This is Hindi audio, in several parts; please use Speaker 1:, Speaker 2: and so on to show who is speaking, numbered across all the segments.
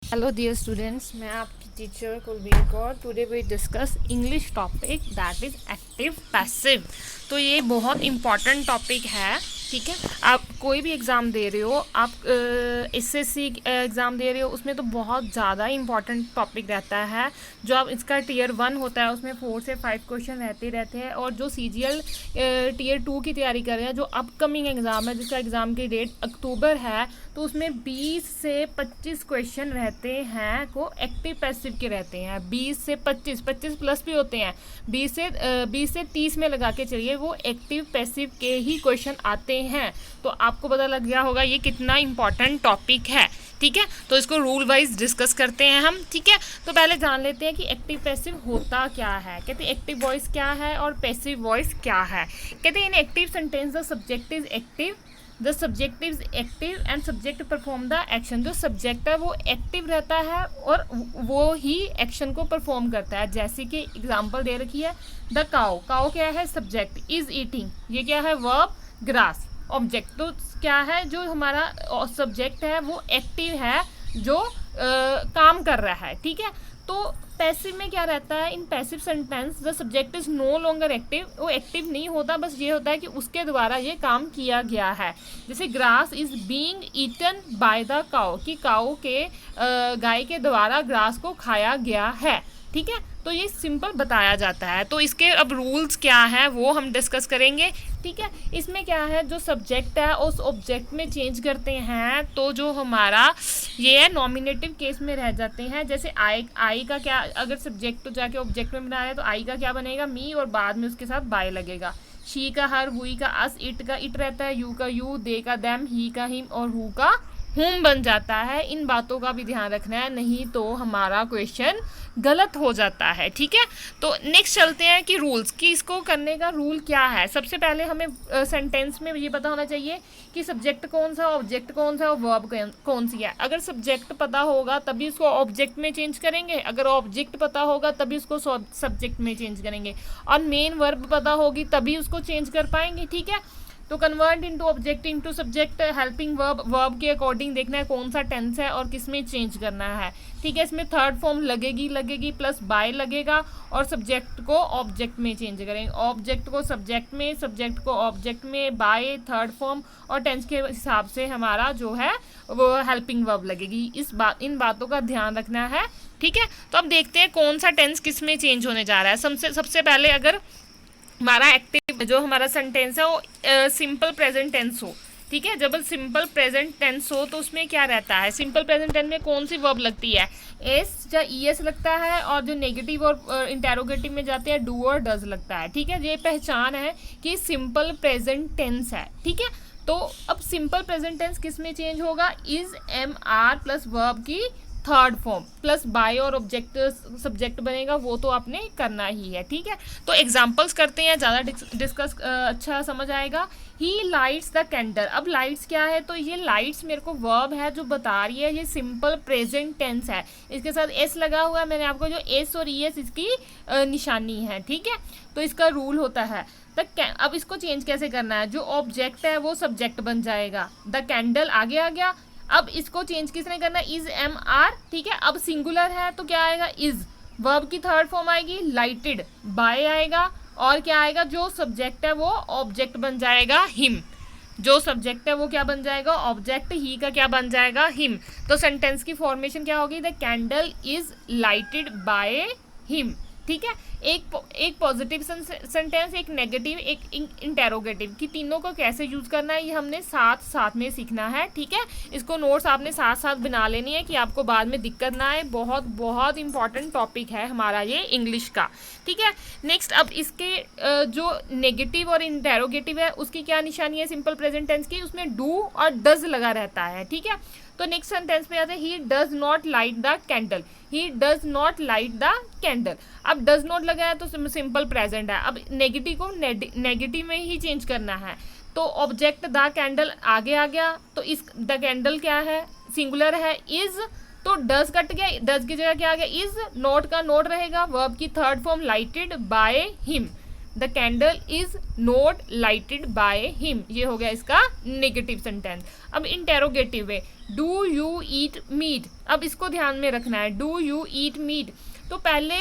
Speaker 1: हेलो डियर स्टूडेंट्स, मैं आपकी teacher Kulbir Kaur. Today we discuss English topic that is active passive. तो ये बहुत इम्पॉर्टेंट टॉपिक है, ठीक है। आप कोई भी एग्ज़ाम दे रहे हो, आप एसएससी एग्ज़ाम दे रहे हो, उसमें तो बहुत ज़्यादा इम्पॉर्टेंट टॉपिक रहता है। जो आप इसका टीयर 1 होता है उसमें 4 से 5 क्वेश्चन रहते हैं। और जो सीजीएल टीयर 2 की तैयारी कर रहे हैं, जो अपकमिंग एग्ज़ाम है जिसका एग्ज़ाम की डेट अक्टूबर है, तो उसमें 20 से 25 क्वेश्चन रहते हैं को एक्टिव पैसिव के रहते हैं। 20 से 25 प्लस भी होते हैं। 20 से 30 में लगा के चलिए, वो एक्टिव पैसिव के ही क्वेश्चन आते हैं। तो आपको पता लग गया होगा ये कितना इंपॉर्टेंट टॉपिक है, ठीक है। तो इसको रूल वाइज डिस्कस करते हैं हम, ठीक है। तो पहले जान लेते हैं कि एक्टिव पैसिव होता क्या है। कहते हैं एक्टिव वॉइस क्या है और पैसिव वॉइस क्या है। कहते हैं इन active sentence the subject is active, the subject is active and subject perform the action. जो सब्जेक्ट है वो एक्टिव रहता है और वो ही एक्शन को परफॉर्म करता है। जैसे कि एग्जांपल दे रखी है, द काउ। काउ क्या है? सब्जेक्ट। इज ईटिंग, ये क्या है? वर्ब। Grass object. तो क्या है? जो हमारा सब्जेक्ट है वो एक्टिव है, जो काम कर रहा है, ठीक है। तो पैसिव में क्या रहता है? In passive sentence the subject is no longer active. वो एक्टिव नहीं होता, बस ये होता है कि उसके द्वारा ये काम किया गया है। जैसे grass is being eaten by the cow, कि काउ के गाय के द्वारा ग्रास को खाया गया है, ठीक है। तो ये सिंपल बताया जाता है। तो इसके अब रूल्स क्या हैं वो हम डिस्कस करेंगे, ठीक है। इसमें क्या है, जो सब्जेक्ट है उस ऑब्जेक्ट में चेंज करते हैं, तो जो हमारा ये है नॉमिनेटिव केस में रह जाते हैं। जैसे आई का क्या, अगर सब्जेक्ट तो जाके ऑब्जेक्ट में बना रहे हैं तो आई का क्या बनेगा? मी, और बाद में उसके साथ बाय लगेगा। शी का हर, हुई का अस, इट का इट रहता है, यू का यू, दे का देम, ही का हिम और हु का हुम बन जाता है। इन बातों का भी ध्यान रखना है, नहीं तो हमारा क्वेश्चन गलत हो जाता है, ठीक है। तो नेक्स्ट चलते हैं कि रूल्स, कि इसको करने का रूल क्या है। सबसे पहले हमें सेंटेंस में ये पता होना चाहिए कि सब्जेक्ट कौन सा, ऑब्जेक्ट कौन सा और वर्ब कौन सी है। अगर सब्जेक्ट पता होगा तभी उसको ऑब्जेक्ट में चेंज करेंगे, अगर ऑब्जेक्ट पता होगा तभी उसको सब्जेक्ट में चेंज करेंगे, और मेन वर्ब पता होगी तभी उसको चेंज कर पाएंगे, ठीक है। तो convert into object into subject, helping verb, verb के अकॉर्डिंग देखना है कौन सा टेंस है और किस में चेंज करना है, ठीक है। इसमें थर्ड फॉर्म लगेगी प्लस बाय लगेगा, और सब्जेक्ट को ऑब्जेक्ट में चेंज करेंगे, ऑब्जेक्ट को सब्जेक्ट में, सब्जेक्ट को ऑब्जेक्ट में, बाय थर्ड फॉर्म, और टेंस के हिसाब से हमारा जो है वो हेल्पिंग वर्ब लगेगी। इन बातों का ध्यान रखना है, ठीक है। तो अब देखते हैं कौन सा टेंस किस में चेंज होने जा रहा है। सबसे पहले अगर हमारा एक्टिव जो हमारा सेंटेंस है वो सिंपल प्रेजेंट टेंस हो, ठीक है। जब सिंपल प्रेजेंट टेंस हो तो उसमें क्या रहता है? सिंपल प्रेजेंट टेंस में कौन सी वर्ब लगती है? एस या ई एस लगता है, और जो नेगेटिव और इंटेरोगेटिव में जाते हैं डू और डज लगता है, ठीक है। ये पहचान है कि सिंपल प्रेजेंट टेंस है, ठीक है। तो अब सिंपल प्रेजेंट टेंस किस में चेंज होगा? Is, am, are plus verb की थर्ड फॉर्म प्लस बाय और ऑब्जेक्ट सब्जेक्ट बनेगा, वो तो आपने करना ही है, ठीक है। तो एग्जांपल्स करते हैं, ज़्यादा डिस्कस अच्छा समझ आएगा। ही लाइट्स द कैंडल। अब लाइट्स क्या है? तो ये लाइट्स मेरे को वर्ब है जो बता रही है, ये सिंपल प्रेजेंट टेंस है, इसके साथ एस लगा हुआ है। मैंने आपको जो एस और ई एस इसकी निशानी है, ठीक है। तो इसका रूल होता है अब इसको चेंज कैसे करना है? जो ऑब्जेक्ट है वो सब्जेक्ट बन जाएगा, द कैंडल आगे आ गया। अब इसको चेंज किसने करना? इज, एम, आर, ठीक है। अब सिंगुलर है तो क्या आएगा? इज, वर्ब की थर्ड फॉर्म आएगी लाइटेड, बाय आएगा, और क्या आएगा? जो सब्जेक्ट है वो ऑब्जेक्ट बन जाएगा, हिम। जो सब्जेक्ट है वो क्या बन जाएगा? ऑब्जेक्ट। ही का क्या बन जाएगा? हिम। तो सेंटेंस की फॉर्मेशन क्या होगी? The candle is lighted bye him, ठीक है। एक पॉजिटिव सेंटेंस, एक नेगेटिव, एक इंटेरोगेटिव, की तीनों को कैसे यूज करना है ये हमने साथ में सीखना है, ठीक है। इसको नोट्स आपने साथ साथ बना लेनी है कि आपको बाद में दिक्कत ना आए। बहुत बहुत इंपॉर्टेंट टॉपिक है हमारा ये इंग्लिश का, ठीक है। नेक्स्ट, अब इसके जो नेगेटिव और इंटेरोगेटिव है उसकी क्या निशानी है सिंपल प्रेजेंट टेंस की? उसमें डू और डज लगा रहता है, ठीक है। तो नेक्स्ट सेंटेंस पे आते हैं, he does not light the candle, he does not light the candle. अब डज नॉट लगा है तो सिंपल प्रेजेंट है। अब नेगेटिव को नेगेटिव में ही चेंज करना है, तो ऑब्जेक्ट द कैंडल आगे आ गया, तो इस द कैंडल क्या है? सिंगुलर है, इज, तो डज कट गया, डज की जगह क्या आ गया? इज, नॉट का नॉट रहेगा, वर्ब की third form lighted by him, the candle is not lighted by him, ये हो गया इसका नेगेटिव सेंटेंस। अब इंटेरोगेटिव है, डू यू ईट मीट, अब इसको ध्यान में रखना है, डू यू ईट मीट, तो पहले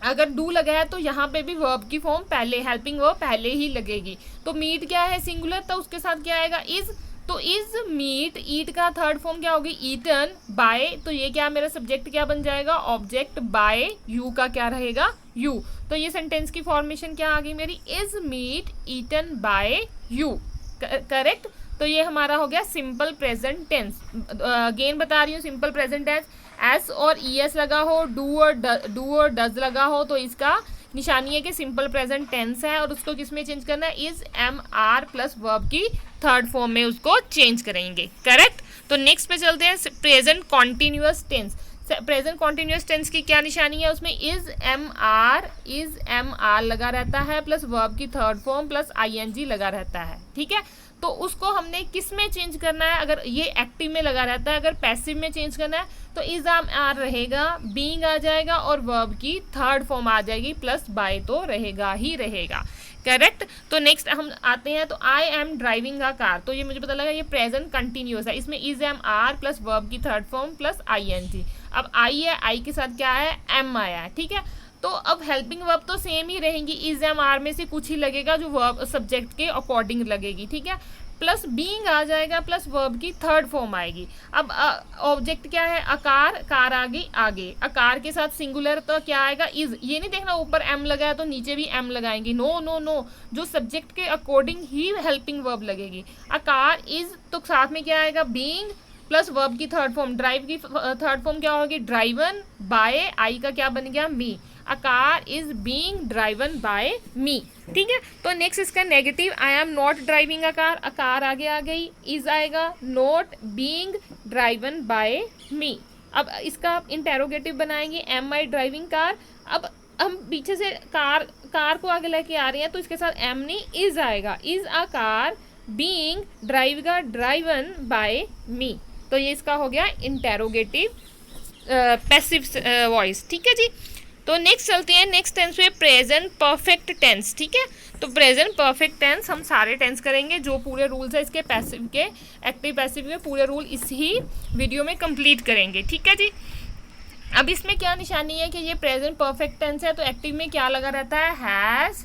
Speaker 1: अगर डू लगा है तो यहाँ पे भी वर्ब की फॉर्म पहले, हेल्पिंग वर्ब पहले ही लगेगी। तो मीट क्या है सिंगुलर, तो उसके साथ क्या आएगा इज, तो इज मीट, ईट का थर्ड फॉर्म क्या होगी ईटन, बाय, तो ये क्या मेरा सब्जेक्ट क्या बन जाएगा ऑब्जेक्ट, बाय, यू का क्या रहेगा यू, तो ये सेंटेंस की फॉर्मेशन क्या आ गई मेरी, is meat eaten by you, correct. तो ये हमारा हो गया सिंपल प्रेजेंट टेंस। अगेन बता रही हूँ सिंपल प्रेजेंट टेंस, एस और ई एस लगा हो, डू और डज लगा हो, तो इसका निशानी है कि सिंपल प्रेजेंट टेंस है, और उसको किस में चेंज करना है, is am are plus verb की थर्ड फॉर्म में उसको चेंज करेंगे, करेक्ट। तो नेक्स्ट पे चलते हैं, present continuous tense. Present continuous tense की क्या निशानी है, उसमें इज एम आर लगा रहता है प्लस वर्ब की third form plus I N G लगा रहता है, ठीक है। तो उसको हमने किस में चेंज करना है, अगर ये एक्टिव में लगा रहता है, अगर पैसिव में चेंज करना है तो इज एम आर रहेगा, बीइंग आ जाएगा और वर्ब की थर्ड फॉर्म आ जाएगी प्लस बाय तो रहेगा ही रहेगा, करेक्ट। तो नेक्स्ट हम आते हैं, तो I am driving a car, तो ये मुझे पता लगा ये प्रेजेंट कंटिन्यूअस है, इसमें is am are plus verb की third form plus I N G. अब आई है, आई के साथ क्या है एम आया है, ठीक है। तो अब हेल्पिंग वर्ब तो सेम ही रहेंगी, इज एम आर में से कुछ ही लगेगा जो वर्ब सब्जेक्ट के अकॉर्डिंग लगेगी, ठीक है, प्लस बीइंग आ जाएगा प्लस वर्ब की थर्ड फॉर्म आएगी। अब ऑब्जेक्ट क्या है अकार, कार आगे अकार के साथ सिंगुलर तो क्या आएगा इज, ये नहीं देखना ऊपर एम लगा है तो नीचे भी एम लगाएंगे, नो नो नो, जो सब्जेक्ट के अकॉर्डिंग ही हेल्पिंग वर्ब लगेगी। अकार इज तो साथ में क्या आएगा बीइंग प्लस वर्ब की थर्ड फॉर्म, ड्राइव की थर्ड फॉर्म क्या होगी ड्राइवन बाय, आई का क्या बन गया me, a car is being driven by me, ठीक है। तो नेक्स्ट इसका negative, I am not driving a car आगे आ गई, इज आएगा, नॉट बीइंग ड्राइवन बाय मी। अब इसका इंटेरोगेटिव बनाएंगे, एम आई ड्राइविंग कार, अब हम पीछे से कार को आगे लेके आ रहे हैं तो इसके साथ एम नहीं इज आएगा, is a car being driven by me, तो ये इसका हो गया इंटेरोगेटिव पैसिव वॉइस, ठीक है जी। तो नेक्स्ट चलते हैं नेक्स्ट टेंस पे, प्रेजेंट परफेक्ट टेंस, ठीक है। तो प्रेजेंट परफेक्ट टेंस हम सारे टेंस करेंगे, जो पूरे रूल्स है इसके पैसिव के एक्टिव पैसिव के पूरे रूल इस ही वीडियो में कंप्लीट करेंगे, ठीक है जी। अब इसमें क्या निशानी है कि ये प्रेजेंट परफेक्ट टेंस है, तो एक्टिव में क्या लगा रहता है हैज़,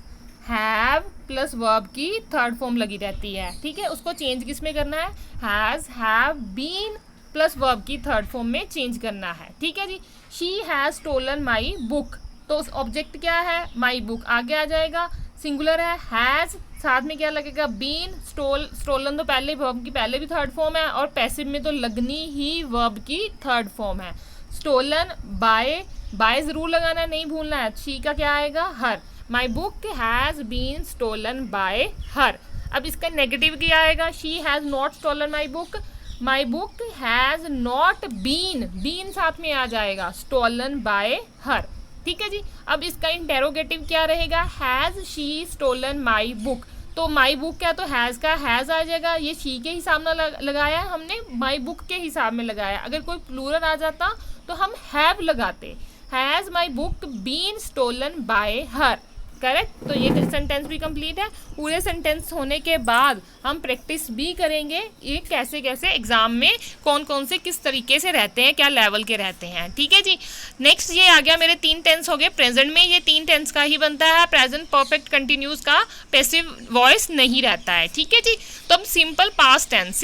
Speaker 1: हैव प्लस वर्ब की थर्ड फॉर्म लगी रहती है, ठीक है। उसको चेंज किस में करना है, has, have, been plus verb की थर्ड फॉर्म में चेंज करना है, ठीक है जी। She has stolen my book, तो ऑब्जेक्ट क्या है माई बुक आगे आ जाएगा, सिंगुलर है, हैज़ साथ में क्या लगेगा बीन, स्टोलन तो पहले वर्ब की पहले भी थर्ड फॉर्म है और पैसिव में तो लगनी ही वर्ब की थर्ड फॉर्म है, स्टोलन बाय ज़रूर लगाना नहीं भूलना है, शी का क्या आएगा her, my book has been stolen by her. अब इसका नेगेटिव क्या आएगा, she has not stolen my book has not been साथ में आ जाएगा, स्टोलन बाय हर, ठीक है जी। अब इसका इंटेरोगेटिव क्या रहेगा, has she stolen my book, तो माई बुक क्या, तो हैज़ का हैज़ आ जाएगा, ये शी के हिसाब में लगाया है हमने, माई बुक के हिसाब में लगाया, अगर कोई प्लूरल आ जाता तो हम हैव लगाते, has my book been stolen by her, correct. तो ये सेंटेंस भी कंप्लीट है। पूरे सेंटेंस होने के बाद हम प्रैक्टिस भी करेंगे ये कैसे कैसे एग्जाम में कौन कौन से किस तरीके से रहते हैं, क्या लेवल के रहते हैं, ठीक है जी। नेक्स्ट ये आ गया मेरे 3 टेंस हो गए, प्रेजेंट में ये 3 टेंस का ही बनता है, प्रेजेंट परफेक्ट कंटिन्यूस का पैसिव वॉइस नहीं रहता है, ठीक है जी। तो अब सिंपल पास्ट टेंस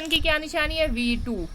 Speaker 1: की क्या निशानी है V2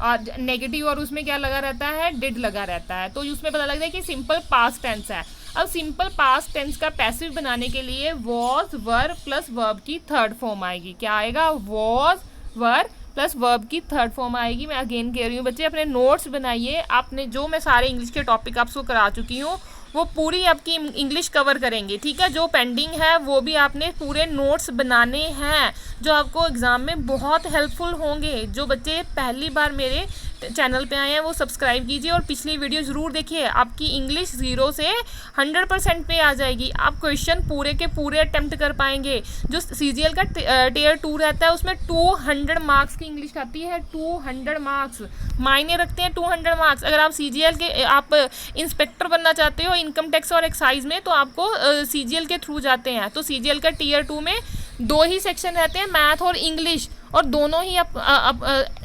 Speaker 1: और नेगेटिव, और उसमें क्या लगा रहता है डिड लगा रहता है, तो उसमें पता लगता है कि सिंपल पास्ट टेंस है। अब सिंपल पास्ट टेंस का पैसिव बनाने के लिए वॉज वर प्लस वर्ब की थर्ड फॉर्म आएगी, क्या आएगा वॉज वर प्लस वर्ब की थर्ड फॉर्म आएगी। मैं अगेन कह रही हूँ बच्चे अपने नोट्स बनाइए, आपने जो मैं सारे इंग्लिश के टॉपिक आपको करा चुकी हूँ वो पूरी आपकी इंग्लिश कवर करेंगे, ठीक है। जो पेंडिंग है वो भी आपने पूरे नोट्स बनाने हैं जो आपको एग्ज़ाम में बहुत हेल्पफुल होंगे। जो बच्चे पहली बार मेरे चैनल पे आए हैं वो सब्सक्राइब कीजिए और पिछली वीडियो ज़रूर देखिए, आपकी इंग्लिश 0 से 100% पे आ जाएगी, आप क्वेश्चन पूरे के पूरे अटेम्प्ट कर पाएंगे। जो CGL का Tier 2 रहता है उसमें 200 मार्क्स की इंग्लिश आती है, 200 मार्क्स मायने रखते हैं, 200 मार्क्स। अगर आप CGL के आप इंस्पेक्टर बनना चाहते हो, इनकम टैक्स और एक्साइज में तो आपको CGL के थ्रू जाते हैं, तो CGL का Tier 2 में 2 ही सेक्शन रहते हैं, मैथ और इंग्लिश, और दोनों ही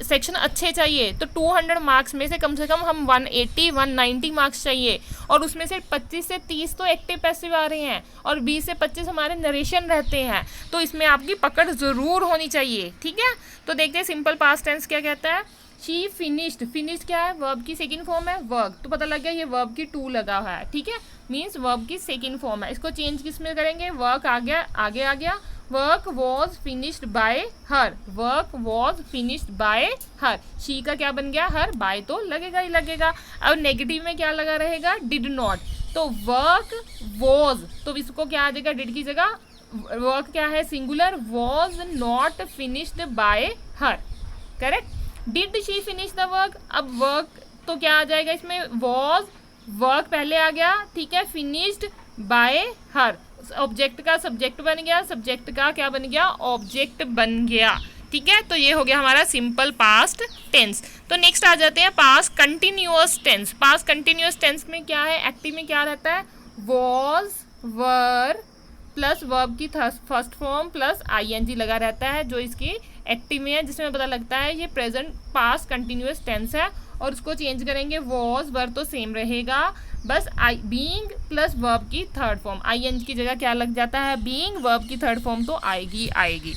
Speaker 1: सेक्शन अच्छे चाहिए। तो 200 मार्क्स में से कम हम 180 190 मार्क्स चाहिए, और उसमें से 25 से 30 तो एक्टिव पैसिव आ रहे हैं और 20 से 25 हमारे नरेशन रहते हैं, तो इसमें आपकी पकड़ ज़रूर होनी चाहिए। ठीक है, तो देखते हैं सिंपल पास्ट टेंस क्या कहता है। शी फिनिश्ड, फिनिश्ड क्या है, वर्ब की सेकंड फॉर्म है वर्क, तो पता लग गया ये वर्ब की टू लगा हुआ है। ठीक है, मीन्स वर्ब की सेकंड फॉर्म है। इसको चेंज किस में करेंगे, वर्क आ गया, आगे आ गया, work was finished bye her, work was finished bye her, she का क्या बन गया, हर, बाय तो लगेगा ही लगेगा। अब नेगेटिव में क्या लगा रहेगा, डिड नॉट, तो वर्क वॉज, तो इसको क्या आ जाएगा, डिड की जगह वर्क क्या है singular, was not finished bye her, correct. Did she finish the work, अब वर्क तो क्या आ जाएगा इसमें, वॉज, वर्क पहले आ गया, ठीक है, फिनिश्ड बाय हर, ऑब्जेक्ट का सब्जेक्ट बन गया, सब्जेक्ट का क्या बन गया, ऑब्जेक्ट बन गया। ठीक है, तो ये हो गया हमारा सिंपल पास्ट टेंस। तो नेक्स्ट आ जाते हैं past continuous tense. Past continuous tense में क्या है, एक्टिव में क्या रहता है, वॉज, वर प्लस वर्ब की फर्स्ट फॉर्म प्लस ING लगा रहता है, जो इसकी एक्टिव में है, जिसमें पता लगता है ये प्रेजेंट पास्ट कंटिन्यूअस टेंस है। और उसको चेंज करेंगे, वॉज वर तो सेम रहेगा, बस बीइंग प्लस वर्ब की थर्ड फॉर्म, ING की जगह क्या लग जाता है, बीइंग, वर्ब की थर्ड फॉर्म तो आएगी आएगी।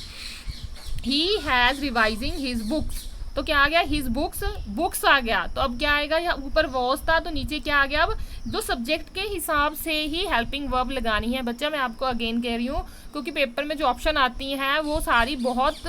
Speaker 1: He has revising his books, तो क्या आ गया, हिज बुक्स, बुक्स आ गया, तो अब क्या आएगा, यहाँ ऊपर वॉज था तो नीचे क्या आ गया, अब जो सब्जेक्ट के हिसाब से ही हेल्पिंग वर्ब लगानी है। बच्चा मैं आपको अगेन कह रही हूँ, क्योंकि पेपर में जो ऑप्शन आती हैं वो सारी बहुत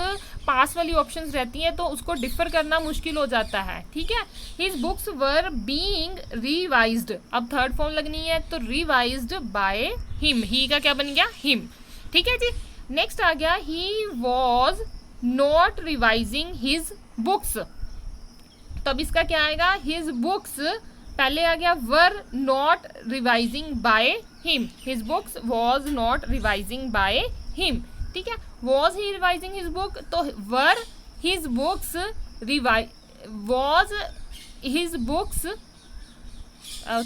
Speaker 1: पास वाली ऑप्शंस रहती हैं, तो उसको डिफर करना मुश्किल हो जाता है। ठीक है, his books were being revised, अब थर्ड फॉर्म लगनी है तो रिवाइज्ड बाय हिम, ही का क्या बन गया, हिम। ठीक है जी, नेक्स्ट आ गया, he was not revising his books, तो अब इसका क्या आएगा, हिज बुक्स पहले आ गया, were not revising by him, his books was not revising by him. ठीक है, was he revising his book, तो were his books was his books,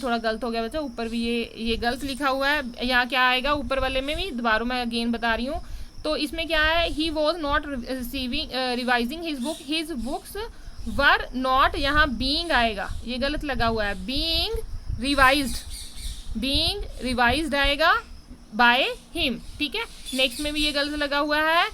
Speaker 1: थोड़ा गलत हो गया बच्चा, ऊपर भी ये गलत लिखा हुआ है, यहाँ क्या आएगा, ऊपर वाले में भी दोबारा मैं अगेन बता रही हूँ, तो इसमें क्या है, he was not revising his book, his books were not, यहाँ बीइंग आएगा, ये गलत लगा हुआ है, बीइंग रिवाइज्ड आएगा बाय हिम। ठीक है, नेक्स्ट में भी ये गलत लगा हुआ है,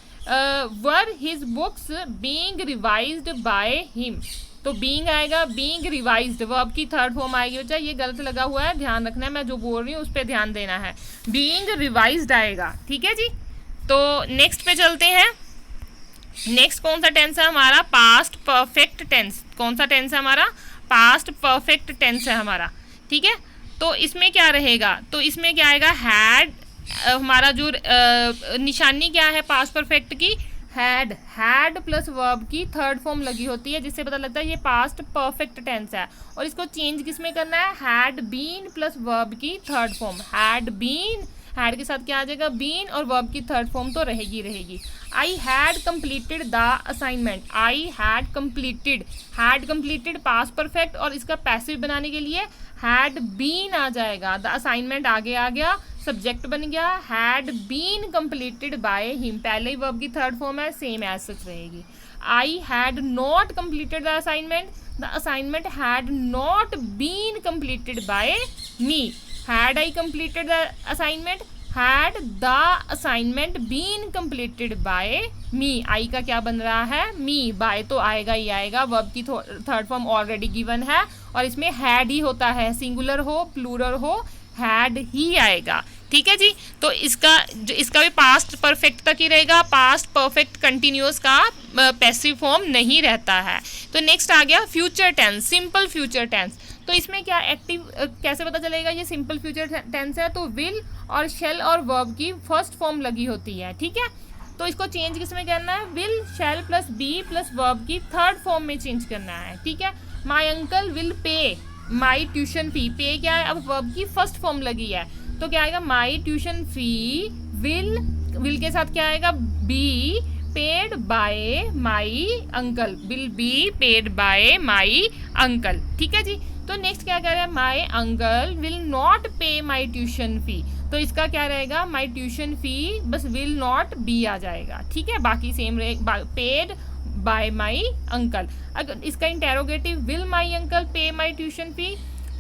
Speaker 1: वर his books being revised by him, तो बीइंग आएगा, बीइंग रिवाइज्ड, वर्ब की थर्ड फॉर्म आएगी बच्चा, ये गलत लगा हुआ है, ध्यान रखना है, मैं जो बोल रही हूँ उस पर ध्यान देना है, बीइंग रिवाइज्ड आएगा। ठीक है जी, तो नेक्स्ट पे चलते हैं। नेक्स्ट कौन सा टेंस है हमारा, पास्ट परफेक्ट टेंस। कौन सा टेंस है हमारा, पास्ट परफेक्ट टेंस है हमारा। ठीक है, तो इसमें क्या रहेगा, तो इसमें क्या आएगा, हैड, हमारा जो निशानी क्या है पास्ट परफेक्ट की, हैड प्लस वर्ब की थर्ड फॉर्म लगी होती है, जिससे पता लगता है ये पास्ट परफेक्ट टेंस है। और इसको चेंज किस में करना है, हैड बीन प्लस वर्ब की third form, had been, had के साथ क्या आ जाएगा, बीन, और वर्ब की थर्ड फॉर्म तो रहेगी। I had completed the assignment, I had completed past perfect, और इसका पैसिव बनाने के लिए हैड बीन आ जाएगा, द असाइनमेंट आगे आ गया, सब्जेक्ट बन गया, had been completed by him, पहले ही वर्ब की थर्ड फॉर्म है, सेम एज सच रहेगी। I had not completed the assignment, the assignment had not been completed by me, had I completed the assignment, had the assignment been completed by me, I का क्या बन रहा है, मी, बाय तो आएगा ही आएगा, वर्ब की थर्ड फॉर्म ऑलरेडी गिवन है, और इसमें हैड ही होता है, सिंगुलर हो प्लूरल हो हैड ही आएगा। ठीक है जी, तो इसका भी पास्ट परफेक्ट तक ही रहेगा, पास्ट परफेक्ट कंटिन्यूअस का पैसिव फॉर्म नहीं रहता है। तो नेक्स्ट आ गया future tense, simple future tense. तो इसमें क्या एक्टिव कैसे पता चलेगा ये सिंपल फ्यूचर टेंस है, तो विल और शेल और वर्ब की फर्स्ट फॉर्म लगी होती है। ठीक है, तो इसको चेंज किस में करना है, will shall plus be plus verb की थर्ड फॉर्म में चेंज करना है। ठीक है, my uncle will pay my tuition fee, पे क्या है, अब वर्ब की फर्स्ट फॉर्म लगी है, तो क्या आएगा, माई ट्यूशन फी विल के साथ क्या आएगा, be paid by my uncle, will be paid by my uncle. ठीक है जी। तो नेक्स्ट क्या कह रहा है, माई अंकल विल नॉट पे माई ट्यूशन फ़ी। तो इसका क्या रहेगा, माई ट्यूशन फ़ी, बस विल नॉट बी आ जाएगा। ठीक है, बाकी सेम रहेगा, पेड बाय माई अंकल। अगर इसका इंटेरोगेटिव, विल माई अंकल पे माई ट्यूशन फ़ी,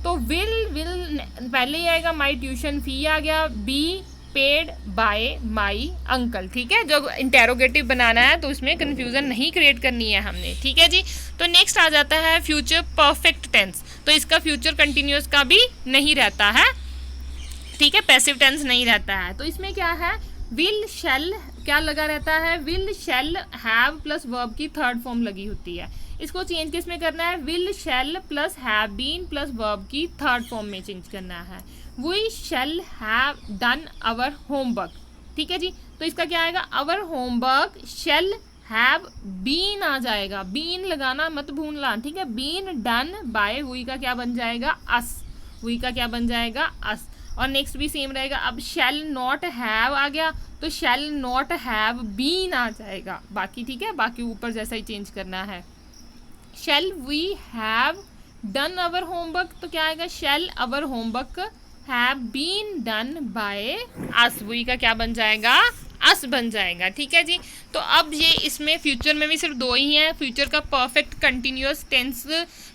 Speaker 1: तो विल पहले ही आएगा, माई ट्यूशन फ़ी आ गया, be paid by my uncle. ठीक है, जब इंटेरोगेटिव बनाना है तो उसमें कन्फ्यूज़न नहीं क्रिएट करनी है हमने। ठीक है जी। तो नेक्स्ट आ जाता है फ्यूचर परफेक्ट टेंस। तो इसका फ्यूचर कंटिन्यूस का भी नहीं रहता है। ठीक है, पैसिव टेंस नहीं रहता है। तो इसमें क्या है, विल शैल क्या लगा रहता है, will shall have plus verb की थर्ड फॉर्म लगी होती है। इसको चेंज किस में करना है, will shall plus have been plus verb की थर्ड फॉर्म में चेंज करना है। We shall have done our homework. ठीक है जी। तो इसका क्या आएगा, our homework shall have been आ जाएगा, बीन लगाना मत भूलना। ठीक है, बीन डन बाय, वी का क्या बन जाएगा, अस। वी का क्या बन जाएगा, अस। और नेक्स्ट भी सेम रहेगा। अब शैल नॉट हैव आ गया तो शैल नॉट हैव बीन आ जाएगा बाकी। ठीक है, बाकी ऊपर जैसा ही चेंज करना है। Shall we have done our homework, तो क्या आएगा, shall our homework have been done by us. We का क्या बन जाएगा, अस बन जाएगा। ठीक है जी। तो अब ये इसमें फ्यूचर में भी सिर्फ दो ही हैं। फ्यूचर का परफेक्ट कंटिन्यूअस टेंस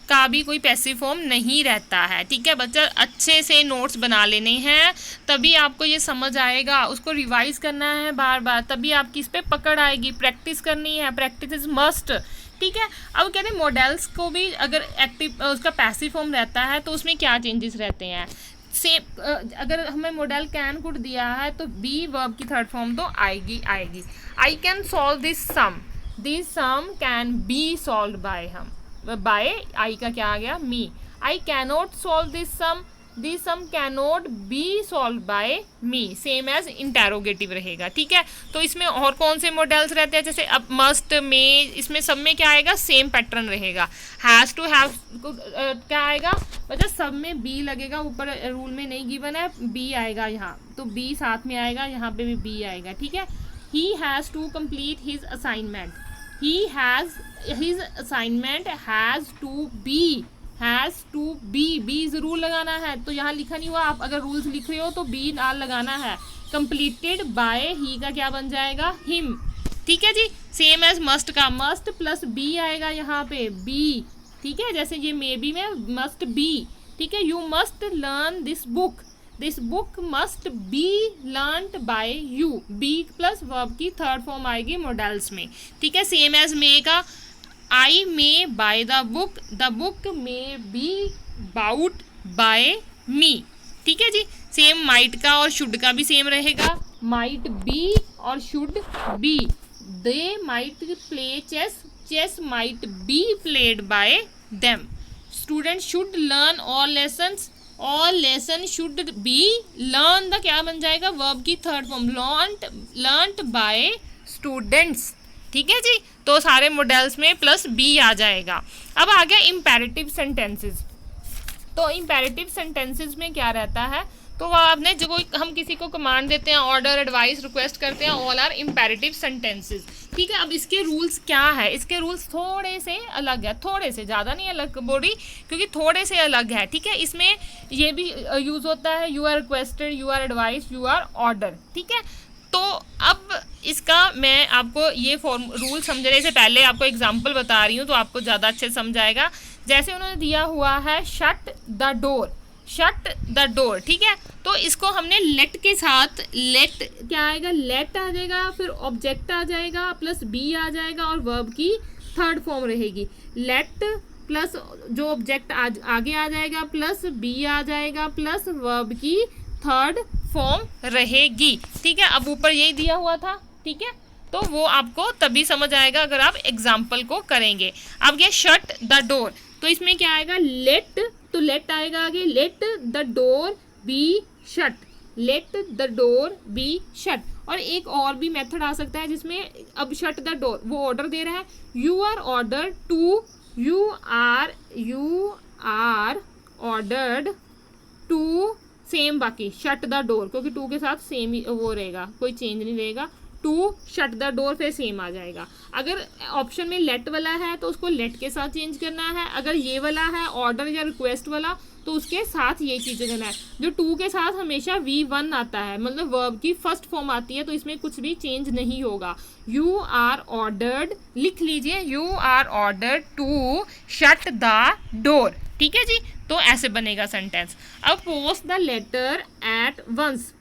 Speaker 1: का भी कोई पैसिव फॉर्म नहीं रहता है। ठीक है बच्चा, अच्छे से नोट्स बना लेने हैं, तभी आपको ये समझ आएगा। उसको रिवाइज करना है बार बार, तभी आपकी इस पर पकड़ आएगी। प्रैक्टिस करनी है, प्रैक्टिस इज मस्ट। ठीक है। अब कहते हैं मॉडल्स को भी अगर एक्टिव उसका पैसिव फॉर्म रहता है तो उसमें क्या चेंजेस रहते हैं। सेम अगर हमें मॉडल कैन कुड दिया है तो बी वर्ब की थर्ड फॉर्म तो आएगी। I can solve this sum can be solve by हम, बाय आई का क्या आ गया, me. I cannot solve this sum cannot be solve by me, same as interrogative रहेगा। ठीक है। तो इसमें और कौन से मॉडल्स रहते हैं, जैसे अब मस्ट में, इसमें सब में क्या आएगा, सेम पैटर्न रहेगा। हैज़ टू हैव क्या आएगा बच्चा, सब में बी लगेगा, ऊपर रूल में नहीं गिवन है, बी आएगा यहाँ, तो बी साथ में आएगा, यहाँ पे भी बी आएगा। ठीक है। He has to complete his assignment, he has his assignment has to be जरूर लगाना है। तो यहाँ लिखा नहीं हुआ, आप अगर रूल्स लिख रहे हो तो बी नाल लगाना है। कंप्लीटेड बाय, ही का क्या बन जाएगा, हिम। ठीक है जी। सेम एज मस्ट का, मस्ट प्लस बी आएगा यहाँ पे, बी। ठीक है, जैसे ये मे बी में मस्ट बी। ठीक है, you must learn this book must be learned by you, be plus verb की थर्ड फॉर्म आएगी मॉडल्स में। ठीक है। सेम एज मे का, I may buy the book may be bought by me. ठीक है जी। सेम माइट का और शुड का भी सेम रहेगा, माइट बी और should be. They might play chess might be played by them. Student should learn all lesson should be learn the क्या बन जाएगा, वर्ब की third form, learned by students. ठीक है जी। तो सारे मॉडल्स में प्लस बी आ जाएगा। अब आ गया इम्पेरेटिव सेंटेंसेस। तो इम्पेरेटिव सेंटेंसेस में क्या रहता है, तो वह आपने जो हम किसी को कमांड देते हैं, ऑर्डर, एडवाइस, रिक्वेस्ट करते हैं, ऑल आर इम्पेरेटिव सेंटेंसेस। ठीक है। अब इसके रूल्स क्या है, इसके रूल्स थोड़े से अलग है, थोड़े से, ज़्यादा नहीं अलग बोली, क्योंकि थोड़े से अलग है। ठीक है। इसमें ये भी यूज़ होता है, you are requested, you are advice, you are order. ठीक है। तो अब इसका मैं आपको ये रूल समझने से पहले आपको एग्जांपल बता रही हूँ, तो आपको ज़्यादा अच्छे समझ आएगा। जैसे उन्होंने दिया हुआ है शट द डोर। ठीक है। तो इसको हमने लेट के साथ, लेट क्या आएगा, लेट आ जाएगा, फिर ऑब्जेक्ट आ जाएगा, प्लस बी आ जाएगा और वर्ब की थर्ड फॉर्म रहेगी। लेट प्लस जो ऑब्जेक्ट आगे आ जाएगा, प्लस बी आ जाएगा, प्लस वर्ब की थर्ड फॉर्म रहेगी। ठीक है। अब ऊपर यही दिया हुआ था। ठीक है। तो वो आपको तभी समझ आएगा अगर आप एग्जाम्पल को करेंगे। अब ये शट द डोर, तो इसमें क्या आएगा, लेट, तो लेट आएगा आगे, let the door be shut, let the door be shut. और एक और भी मेथड आ सकता है जिसमें अब शट द डोर वो ऑर्डर दे रहा है, you are order to, you are ordered to, same बाकी शट द डोर, क्योंकि टू के साथ सेम ही वो रहेगा, कोई चेंज नहीं रहेगा, टू शट द डोर, फिर सेम आ जाएगा। अगर ऑप्शन में लेट वाला है तो उसको लेट के साथ चेंज करना है, अगर ये वाला है ऑर्डर या रिक्वेस्ट वाला तो उसके साथ ये चीज़ें करना है। जो टू के साथ हमेशा V1 आता है, मतलब वर्ब की फर्स्ट फॉर्म आती है, तो इसमें कुछ भी चेंज नहीं होगा। यू आर ऑर्डर्ड, लिख लीजिए, you are ordered to shut the door, ठीक है जी। तो ऐसे बनेगा सेंटेंस। अब post the letter at once,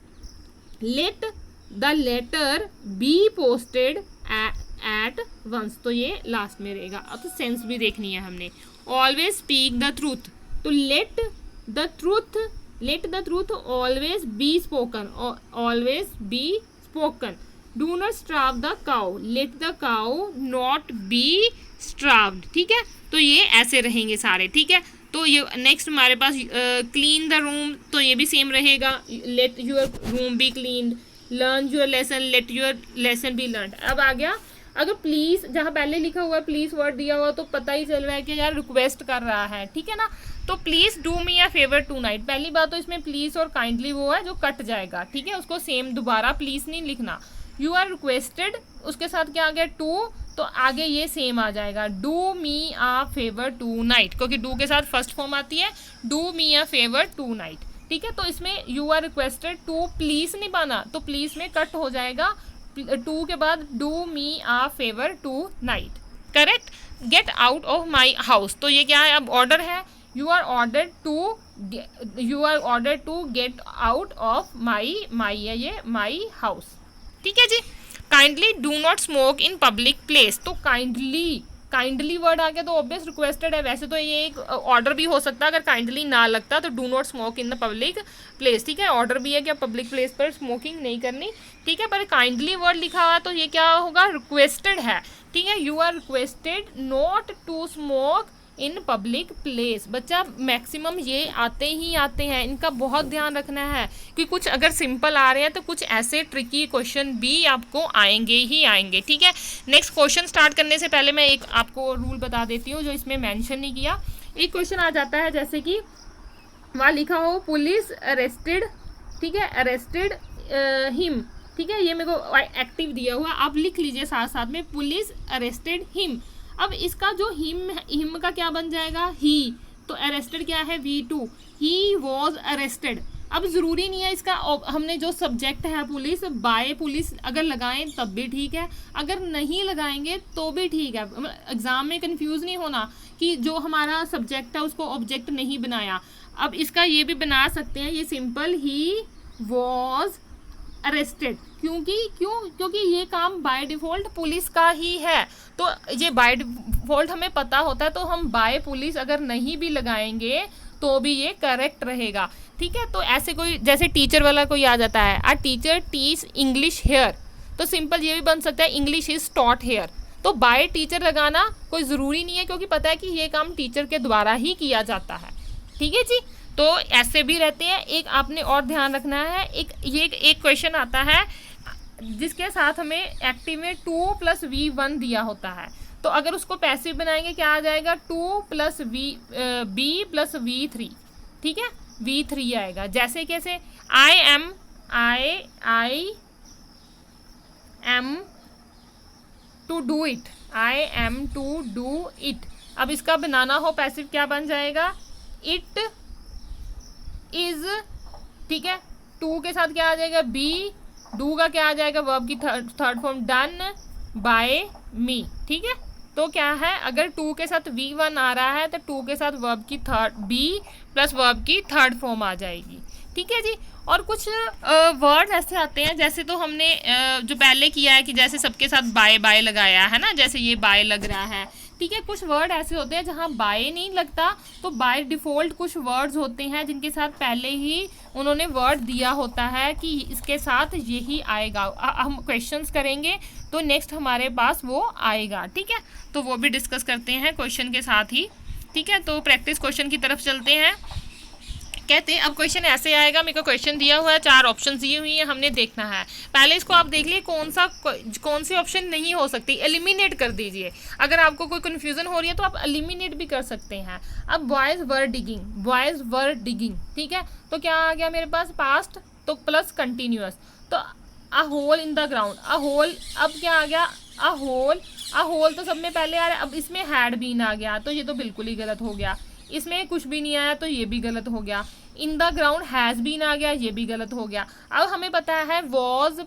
Speaker 1: let the letter be posted at once, तो ये लास्ट में रहेगा। अब तो सेंस भी देखनी है हमने। ऑलवेज स्पीक द ट्रूथ, तो let the truth always be spoken, always be spoken. Do not starve the cow, let the cow not be starved, ठीक है। तो ये ऐसे रहेंगे सारे, ठीक है। तो ये नेक्स्ट हमारे पास क्लीन द रूम, तो ये भी सेम रहेगा, let your room be cleaned. Learn your lesson, let your lesson be learn. अब आ गया, अगर प्लीज़ जहाँ पहले लिखा हुआ है प्लीज़ वर्ड दिया हुआ तो पता ही चल रहा है कि यार रिक्वेस्ट कर रहा है, ठीक है ना। तो please do me a favour tonight, पहली बात तो इसमें प्लीज़ और काइंडली वो है जो कट जाएगा, ठीक है, उसको सेम दोबारा प्लीज़ नहीं लिखना। यू आर रिक्वेस्टेड, उसके साथ क्या आ गया टू, तो आगे ये सेम आ जाएगा, do me a favour tonight, क्योंकि डू के साथ फर्स्ट फॉर्म आती है, do me a favour tonight, ठीक है। तो इसमें you are requested to please नहीं पाना, तो प्लीज़ में कट हो जाएगा, टू के बाद do me a favour tonight, correct. Get out of my house, तो ये क्या है, अब ऑर्डर है, you are order to get out of my house, ठीक है जी। Kindly do not smoke in public place, तो काइंडली वर्ड आ गया तो ऑब्वियस रिक्वेस्टेड है। वैसे तो ये एक ऑर्डर भी हो सकता है, अगर काइंडली ना लगता तो do not smoke in the public place, ठीक है। ऑर्डर भी है कि पब्लिक प्लेस पर स्मोकिंग नहीं करनी, ठीक है, पर काइंडली वर्ड लिखा हुआ तो ये क्या होगा, रिक्वेस्टेड है, ठीक है। You are requested not to smoke in public place. बच्चा मैक्सिमम ये आते हैं, इनका बहुत ध्यान रखना है कि कुछ अगर सिंपल आ रहे हैं तो कुछ ऐसे ट्रिकी क्वेश्चन भी आपको आएंगे ही आएंगे, ठीक है। नेक्स्ट क्वेश्चन स्टार्ट करने से पहले मैं एक आपको रूल बता देती हूँ जो इसमें मेंशन नहीं किया। एक क्वेश्चन आ जाता है जैसे कि वहाँ लिखा हो पुलिस अरेस्टेड, ठीक है, अरेस्टेड हिम, ठीक है, ये मेरे को एक्टिव दिया हुआ, आप लिख लीजिए साथ साथ में, पुलिस अरेस्टेड हिम। अब इसका जो हिम का क्या बन जाएगा, ही, तो अरेस्टेड क्या है, V2, ही वॉज अरेस्टेड। अब ज़रूरी नहीं है इसका, हमने जो सब्जेक्ट है पुलिस, बाय पुलिस अगर लगाएं तब भी ठीक है, अगर नहीं लगाएंगे तो भी ठीक है। एग्ज़ाम में कंफ्यूज नहीं होना कि जो हमारा सब्जेक्ट है उसको ऑब्जेक्ट नहीं बनाया। अब इसका ये भी बना सकते हैं, ये सिंपल, ही वॉज अरेस्टेड, क्योंकि ये काम बाय डिफ़ॉल्ट पुलिस का ही है, तो ये बाय डिफ़ॉल्ट हमें पता होता है, तो हम बाय पुलिस अगर नहीं भी लगाएंगे तो भी ये करेक्ट रहेगा, ठीक है। तो ऐसे कोई जैसे टीचर वाला कोई आ जाता है, आ टीचर टीच इंग्लिश हेयर, तो सिंपल ये भी बन सकता है, इंग्लिश इज़ टॉट हेयर। तो बाय टीचर लगाना कोई ज़रूरी नहीं है, क्योंकि पता है कि ये काम टीचर के द्वारा ही किया जाता है, ठीक है जी। तो ऐसे भी रहते हैं। एक आपने और ध्यान रखना है, एक क्वेश्चन आता है जिसके साथ हमें एक्टिव में 2 + V1 दिया होता है, तो अगर उसको पैसिव बनाएंगे क्या आ जाएगा, 2 + B + V3, ठीक है, V3 आएगा। जैसे कैसे, I am to do it, I am to do it. अब इसका बनाना हो पैसिव क्या बन जाएगा, इट इज, ठीक है, टू के साथ क्या आ जाएगा, बी, डू का क्या आ जाएगा, वर्ब की third form, done by me, ठीक है। तो क्या है, अगर टू के साथ V1 आ रहा है तो टू के साथ वर्ब की बी + वर्ब की थर्ड फॉर्म आ जाएगी, ठीक है जी। और कुछ वर्ड ऐसे आते हैं, जैसे तो हमने जो पहले किया है कि जैसे सबके साथ बाय लगाया है ना, जैसे ये बाय लग रहा है, ठीक है। कुछ वर्ड ऐसे होते हैं जहाँ बाय नहीं लगता, तो बाय डिफ़ॉल्ट कुछ वर्ड्स होते हैं जिनके साथ पहले ही उन्होंने वर्ड दिया होता है कि इसके साथ यही आएगा। हम क्वेश्चंस करेंगे तो नेक्स्ट हमारे पास वो आएगा, ठीक है। तो वो भी डिस्कस करते हैं क्वेश्चन के साथ ही, ठीक है। तो प्रैक्टिस क्वेश्चन की तरफ चलते हैं। कहते हैं अब क्वेश्चन ऐसे आएगा, मेरे को क्वेश्चन दिया हुआ है, 4 ऑप्शन दिए हुई हैं, हमने देखना है। पहले इसको आप देख लिए कौन से ऑप्शन नहीं हो सकती, एलिमिनेट कर दीजिए। अगर आपको कोई कन्फ्यूज़न हो रही है तो आप एलिमिनेट भी कर सकते हैं। अब बॉयज़ वर डिगिंग, ठीक है, तो क्या आ गया मेरे पास, पास्ट तो प्लस कंटिन्यूअस, तो a hole in the ground, a hole, अब क्या आ गया, अ होल, अ होल तो सब में पहले आ रहा है, अब इसमें हैड बीन आ गया तो ये तो बिल्कुल ही गलत हो गया। इसमें कुछ भी नहीं आया तो ये भी गलत हो गया। In the ground has been आ गया, ये भी गलत हो गया। अब हमें पता है वॉज,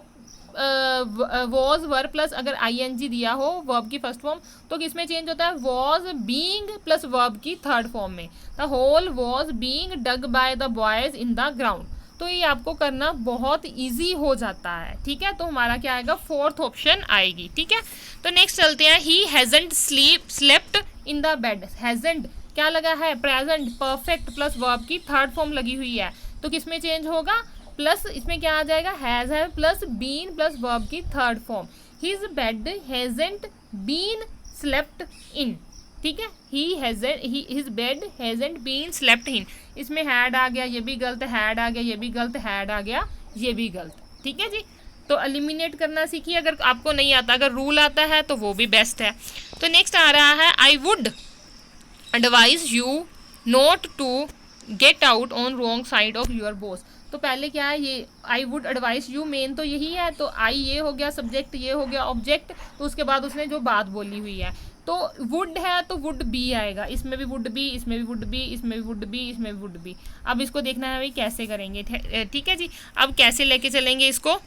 Speaker 1: वॉज वर प्लस अगर आईएनजी दिया हो वर्ब की फर्स्ट फॉर्म तो किसमें चेंज होता है, वॉज बीइंग प्लस वर्ब की थर्ड फॉर्म में। The hole was being dug by the boys in the ground. तो ये आपको करना बहुत इजी हो जाता है, ठीक है। तो हमारा क्या आएगा, फोर्थ ऑप्शन आएगी, ठीक है। तो नेक्स्ट चलते हैं, he hasn't slept in the bed. Hasn't क्या लगा है, प्रेजेंट परफेक्ट प्लस वर्ब की थर्ड फॉर्म लगी हुई है, तो किसमें चेंज होगा, प्लस इसमें क्या आ जाएगा, हैज है प्लस बीन प्लस वर्ब की third form. His bed hasn't been slept in, ठीक है। His bed hasn't been slept in, इसमें हैड आ गया, ये भी गलत, हैड आ गया, ये भी गलत, हैड आ गया, ये भी गलत, ठीक है जी। तो एलिमिनेट करना सीखिए, अगर आपको नहीं आता, अगर रूल आता है तो वो भी बेस्ट है। तो नेक्स्ट आ रहा है, I would advise you not to get out on wrong side of your boss. तो पहले क्या है, ये I would advice you main तो यही है, तो आई ये हो गया सब्जेक्ट, ये हो गया ऑब्जेक्ट, तो उसके बाद उसने जो बात बोली हुई है, तो वुड है तो वुड बी आएगा, इसमें भी वुड बी, इसमें भी वुड बी, इसमें भी वुड बी, इसमें भी वुड बी। अब इसको देखना है भाई कैसे करेंगे, ठीक है जी। अब कैसे लेके चलेंगे इसको,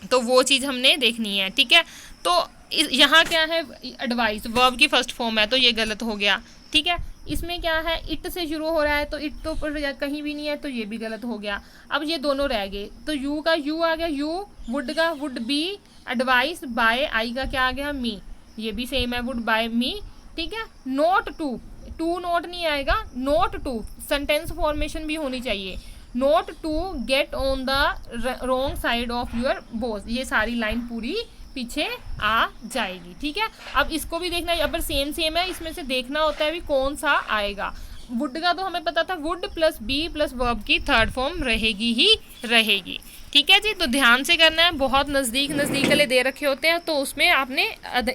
Speaker 1: तो वो चीज़ हमने देखनी है, ठीक है। तो यहाँ क्या है, एडवाइस वर्ब की फर्स्ट फॉर्म है तो ये गलत हो गया, ठीक है। इसमें क्या है, इट से शुरू हो रहा है तो इट तो कहीं भी नहीं है तो ये भी गलत हो गया। अब ये दोनों रह गए, तो यू का यू आ गया, यू, वुड का would be, advice bye, I का क्या आ गया, मी, ये भी सेम है, वुड बाय मी, ठीक है। नॉट टू, टू नॉट नहीं आएगा, नॉट टू सेंटेंस फॉर्मेशन भी होनी चाहिए, not to get on the wrong side of your boss, ये सारी लाइन पूरी पीछे आ जाएगी, ठीक है। अब इसको भी देखना है, अगर सेम सेम है इसमें से देखना होता है भी कौन सा आएगा। वुड का तो हमें पता था, would plus be plus verb की थर्ड फॉर्म रहेगी ही रहेगी, ठीक है जी। तो ध्यान से करना है, बहुत नज़दीक नज़दीक वाले दे रखे होते हैं तो उसमें आपने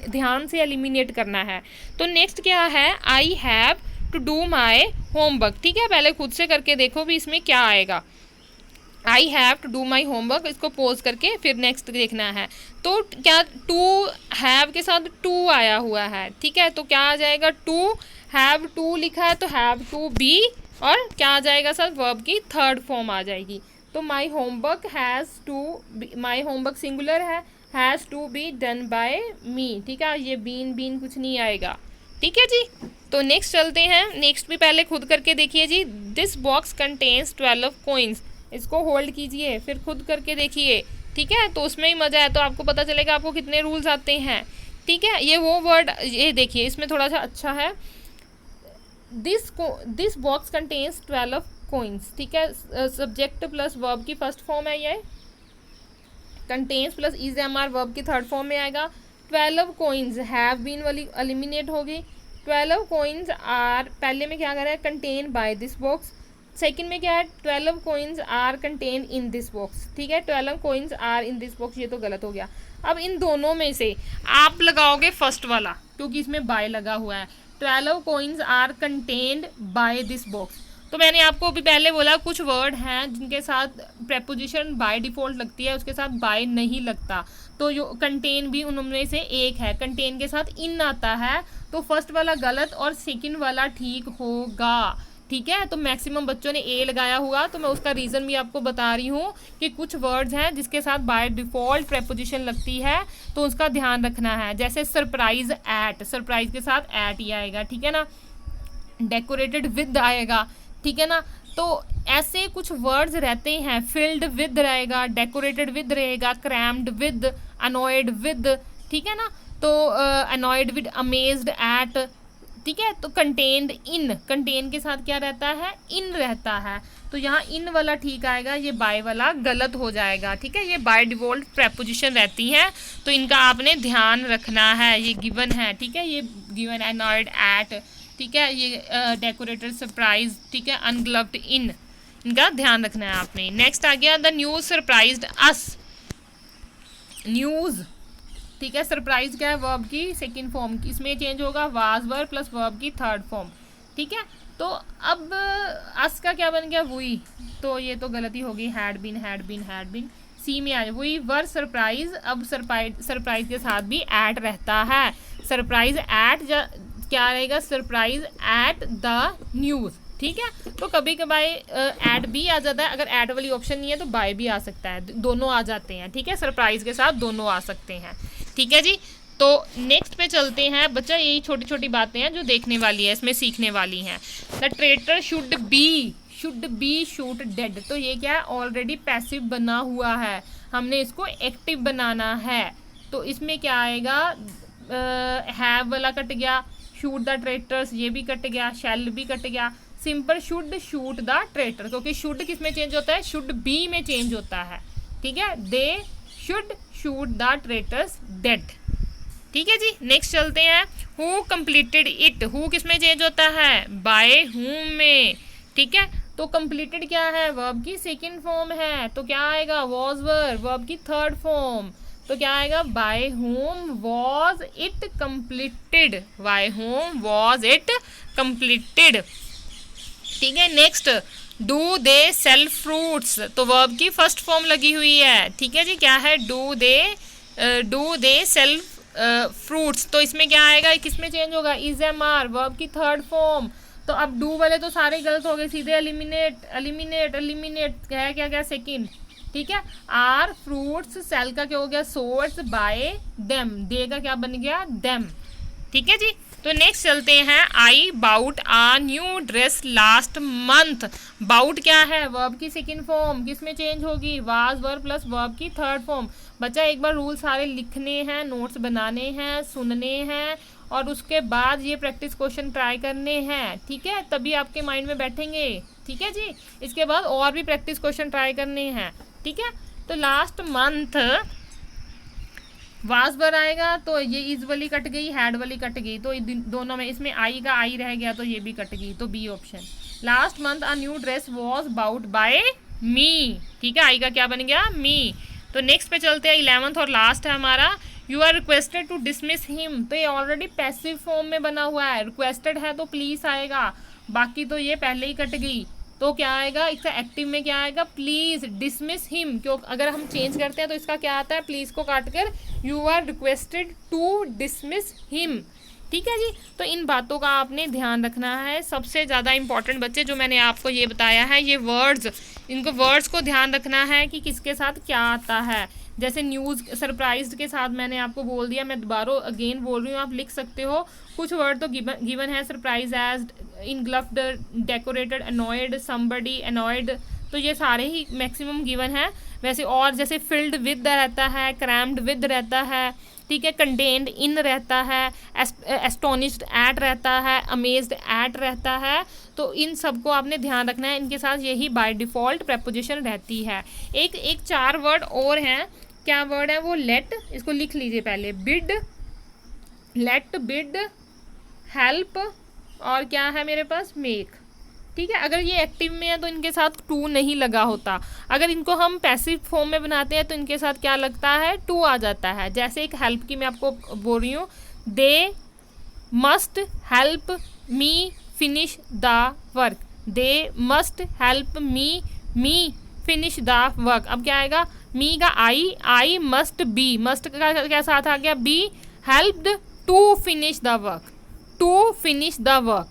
Speaker 1: ध्यान से एलिमिनेट करना है। तो नेक्स्ट क्या है, I have to do my homework, ठीक है। पहले खुद से करके देखो भी इसमें क्या आएगा, I have to do my homework, इसको पोज करके फिर नेक्स्ट देखना है। तो क्या टू हैव के साथ टू आया हुआ है, ठीक है, तो क्या आ जाएगा, टू हैव टू लिखा है तो हैव टू बी, और क्या आ जाएगा सर, वर्ब की थर्ड फॉर्म आ जाएगी। तो my homework has to, my homework singular है, has to be done by me, ठीक है, ये बीन बीन कुछ नहीं आएगा, ठीक है जी। तो नेक्स्ट चलते हैं, नेक्स्ट भी पहले खुद करके देखिए जी। दिस बॉक्स कंटेन्स 12 कॉइन्स, इसको होल्ड कीजिए फिर खुद करके देखिए, ठीक है, तो उसमें ही मज़ा है, तो आपको पता चलेगा आपको कितने रूल्स आते हैं, ठीक है। ये वो वर्ड, ये देखिए इसमें थोड़ा सा अच्छा है, दिस बॉक्स कंटेन्स 12 कॉइन्स, ठीक है, सब्जेक्ट प्लस वर्ब की फर्स्ट फॉर्म है, ये contains plus is am are verb की थर्ड फॉर्म में आएगा। 12 कॉइन्स हैव बीन वाली एलिमिनेट होगी, 12 कॉइन्स आर, पहले में क्या कर रहा है, contain by this box, second में क्या है, 12 coins are contain in this box, ठीक है, 12 coins are in this box, ये तो गलत हो गया। अब इन दोनों में से आप लगाओगे फर्स्ट वाला क्योंकि इसमें बाय लगा हुआ है, 12 coins are contained by this box. तो मैंने आपको अभी पहले बोला कुछ वर्ड हैं जिनके साथ प्रेपोजिशन बाय डिफ़ॉल्ट लगती है, उसके साथ बाय नहीं लगता, तो जो कंटेन भी उनमें से एक है, कंटेन के साथ इन आता है, तो फर्स्ट वाला गलत और सेकंड वाला ठीक होगा, ठीक है। तो मैक्सिमम बच्चों ने ए लगाया हुआ, तो मैं उसका रीज़न भी आपको बता रही हूँ कि कुछ वर्ड्स हैं जिसके साथ बाय डिफ़ॉल्ट प्रेपोजिशन लगती है, तो उसका ध्यान रखना है। जैसे सरप्राइज एट, सरप्राइज के साथ एट ही आएगा, ठीक है ना, डेकोरेटेड विद आएगा, ठीक है ना। तो ऐसे कुछ वर्ड्स रहते हैं, फिल्ड विद रहेगा, डेकोरेटेड विद रहेगा, क्रैम्ड विद, अनॉयड विद, ठीक है ना, तो अनॉयड विद, अमेज्ड एट, ठीक है। तो कंटेन्ड इन, कंटेन के साथ क्या रहता है, इन रहता है, तो यहाँ इन वाला ठीक आएगा, ये बाय वाला गलत हो जाएगा, ठीक है। ये बाय डिफ़ॉल्ट प्रेपोजिशन रहती हैं तो इनका आपने ध्यान रखना है, ये गिवन है, ठीक है, ये गिवन अनॉयड एट, ठीक है, ये डेकोरेटेड सरप्राइज, ठीक है, अनग्लव्ड इन, इनका ध्यान रखना है आपने। नेक्स्ट आ गया, the news surprised us, news, ठीक है, सरप्राइज क्या है, वर्ब की सेकंड फॉर्म की, इसमें चेंज होगा वाज वर प्लस वर्ब की थर्ड फॉर्म, ठीक है। तो अब अस का क्या बन गया, वही, तो ये तो गलती होगी, had been, had been, had been, C में आ जाए, वी वर सरप्राइज, अब सरप्राइज के साथ भी एट रहता है, सरप्राइज एट क्या रहेगा, सरप्राइज एट द न्यूज़, ठीक है। तो कभी कभार एट भी आ जाता है, अगर एट वाली ऑप्शन नहीं है तो बाय भी आ सकता है, दोनों आ जाते हैं, ठीक है, सरप्राइज के साथ दोनों आ सकते हैं, ठीक है जी। तो नेक्स्ट पे चलते हैं बच्चा, यही छोटी छोटी बातें हैं जो देखने वाली है, इसमें सीखने वाली हैं। The traitor should be shoot dead, तो ये क्या है, ऑलरेडी पैसिव बना हुआ है, हमने इसको एक्टिव बनाना है, तो इसमें क्या आएगा, हैव वाला कट गया, शूट द ट्रेटर्स ये भी कट गया, शैल भी कट गया, simple should shoot the traitor, क्योंकि शुड किस में चेंज होता है, शुड बी में चेंज होता है, ठीक है, they should shoot the traitors dead, ठीक है जी। नेक्स्ट चलते हैं, हु कंप्लीटेड इट, हु किस में चेंज होता है, बाय हुम में, ठीक है। तो कंप्लीटेड क्या है, वर्ब की सेकंड फॉर्म है, तो क्या आएगा, वॉज वर, वर्ब की थर्ड फॉर्म, तो क्या आएगा, by home was it completed, by home was it completed, ठीक है। Next, do they sell fruits, तो वर्ब की फर्स्ट फॉर्म लगी हुई है, ठीक है जी, क्या है, डू दे सेल फ्रूट्स, तो इसमें क्या आएगा, किस में चेंज होगा, इज एम आर, वर्ब की थर्ड फॉर्म, तो अब डू वाले तो सारे गलत हो गए, सीधे एलिमिनेट है, क्या सेकंड, ठीक है। आर फ्रूट्स, सेल का क्या हो गया, सोर्स, बाय देम, दे का क्या बन गया, देम, ठीक है जी। तो नेक्स्ट चलते हैं, I bought a new dress last month, bought क्या है, वर्ब की सेकंड फॉर्म, किस में चेंज होगी, वाज वर प्लस वर्ब की थर्ड फॉर्म। बच्चा एक बार रूल सारे लिखने हैं, नोट्स बनाने हैं, सुनने हैं, और उसके बाद ये प्रैक्टिस क्वेश्चन ट्राई करने हैं, ठीक है, तभी आपके माइंड में बैठेंगे, ठीक है जी। इसके बाद और भी प्रैक्टिस क्वेश्चन ट्राई करने हैं, ठीक है। तो लास्ट मंथ वाज वर आएगा, तो ये इज वाली कट गई, हैड वाली कट गई, तो दोनों में इसमें आई का आई रह गया, तो ये भी कट गई, तो B option. Last month a new dress was bought by me, ठीक है, आई का क्या बन गया, मी। तो नेक्स्ट पे चलते हैं, 11th और लास्ट है हमारा, you are requested to dismiss him, तो ये ऑलरेडी पैसिव फॉर्म में बना हुआ है, रिक्वेस्टेड है तो प्लीज आएगा, बाकी तो ये पहले ही कट गई, तो क्या आएगा, इसका एक्टिव में क्या आएगा, प्लीज डिसमिस हिम, क्यों अगर हम चेंज करते हैं तो इसका क्या आता है, प्लीज को काट कर you are requested to dismiss him, ठीक है जी। तो इन बातों का आपने ध्यान रखना है, सबसे ज़्यादा इंपॉर्टेंट बच्चे जो मैंने आपको ये बताया है, ये वर्ड्स, इनको वर्ड्स को ध्यान रखना है कि किसके साथ क्या आता है, जैसे न्यूज़ सरप्राइज के साथ मैंने आपको बोल दिया, मैं दोबारा अगेन बोल रही हूँ, आप लिख सकते हो, कुछ वर्ड तो गिवन है, surprise as, engulfed, decorated, annoyed, somebody, annoyed, तो ये सारे ही मैक्सिमम गिवन है। वैसे और जैसे फिल्ड विद रहता है, क्रैम्ड विद रहता है, ठीक है, कंटेन्ड इन रहता है, एस्टोनिश्ड एट रहता है, अमेज्ड एट रहता है, तो इन सबको आपने ध्यान रखना है, इनके साथ यही बाय डिफ़ॉल्ट प्रेपोजिशन रहती है। एक 4 वर्ड और हैं, क्या वर्ड है वो, लेट, इसको लिख लीजिए पहले, बिड, लेट, बिड, हेल्प, और क्या है मेरे पास, मेक, ठीक है। अगर ये एक्टिव में है तो इनके साथ टू नहीं लगा होता, अगर इनको हम पैसिव फॉर्म में बनाते हैं तो इनके साथ क्या लगता है, टू आ जाता है। जैसे एक हेल्प की मैं आपको बोल रही हूँ, they must help me finish the work, they must help me finish the work, अब क्या आएगा, मी का आई मस्ट बी, मस्ट का क्या साथ आ गया, be helped to finish the work,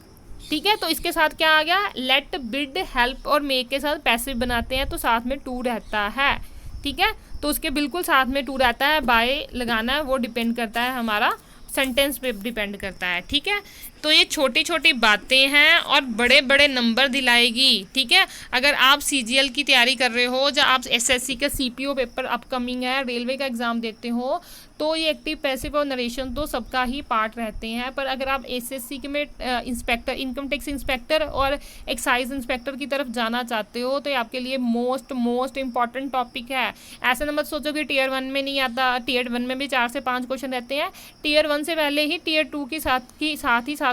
Speaker 1: ठीक है। तो इसके साथ क्या आ गया, लेट, बिड, हेल्प और मेक के साथ पैसिव बनाते हैं तो साथ में टू रहता है, ठीक है। तो उसके बिल्कुल साथ में टू रहता है, बाय लगाना है वो डिपेंड करता है, हमारा सेंटेंस पे डिपेंड करता है, ठीक है। तो ये छोटी छोटी बातें हैं और बड़े बड़े नंबर दिलाएगी, ठीक है। अगर आप सीजीएल की तैयारी कर रहे हो, या आप एसएससी का सीपीओ पेपर अपकमिंग है, रेलवे का एग्ज़ाम देते हो, तो ये एक्टिव, पैसिव और नरेशन तो सबका ही पार्ट रहते हैं। पर अगर आप एसएससी के में इंस्पेक्टर, इनकम टैक्स इंस्पेक्टर और एक्साइज इंस्पेक्टर की तरफ जाना चाहते हो, तो ये आपके लिए मोस्ट इंपॉर्टेंट टॉपिक है। ऐसा नंबर सोचो कि टीयर 1 में नहीं आता, टीयर 1 में भी 4 से 5 क्वेश्चन रहते हैं, टीयर 1 से पहले ही टीयर 2 की साथ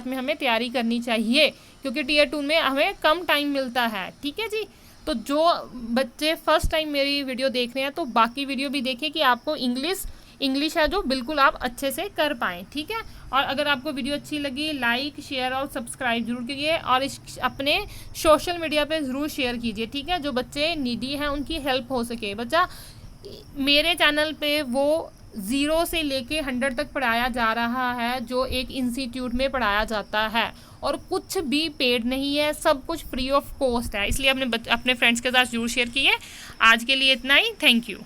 Speaker 1: में हमें तैयारी करनी चाहिए, क्योंकि टीयर 2 में हमें कम टाइम मिलता है, ठीक है जी। तो जो बच्चे फर्स्ट टाइम मेरी वीडियो देख रहे हैं, तो बाकी वीडियो भी देखें कि आपको इंग्लिश है जो बिल्कुल आप अच्छे से कर पाएँ, ठीक है। और अगर आपको वीडियो अच्छी लगी, लाइक, शेयर और सब्सक्राइब जरूर कीजिए, और अपने सोशल मीडिया पे ज़रूर शेयर कीजिए, ठीक है। जो बच्चे नीडी हैं उनकी हेल्प हो सके। बच्चा मेरे चैनल पे वो 0 से लेके 100 तक पढ़ाया जा रहा है, जो एक इंस्टीट्यूट में पढ़ाया जाता है, और कुछ भी पेड नहीं है, सब कुछ फ्री ऑफ कॉस्ट है। इसलिए अपने फ्रेंड्स के साथ जरूर शेयर कीजिए। आज के लिए इतना ही, थैंक यू।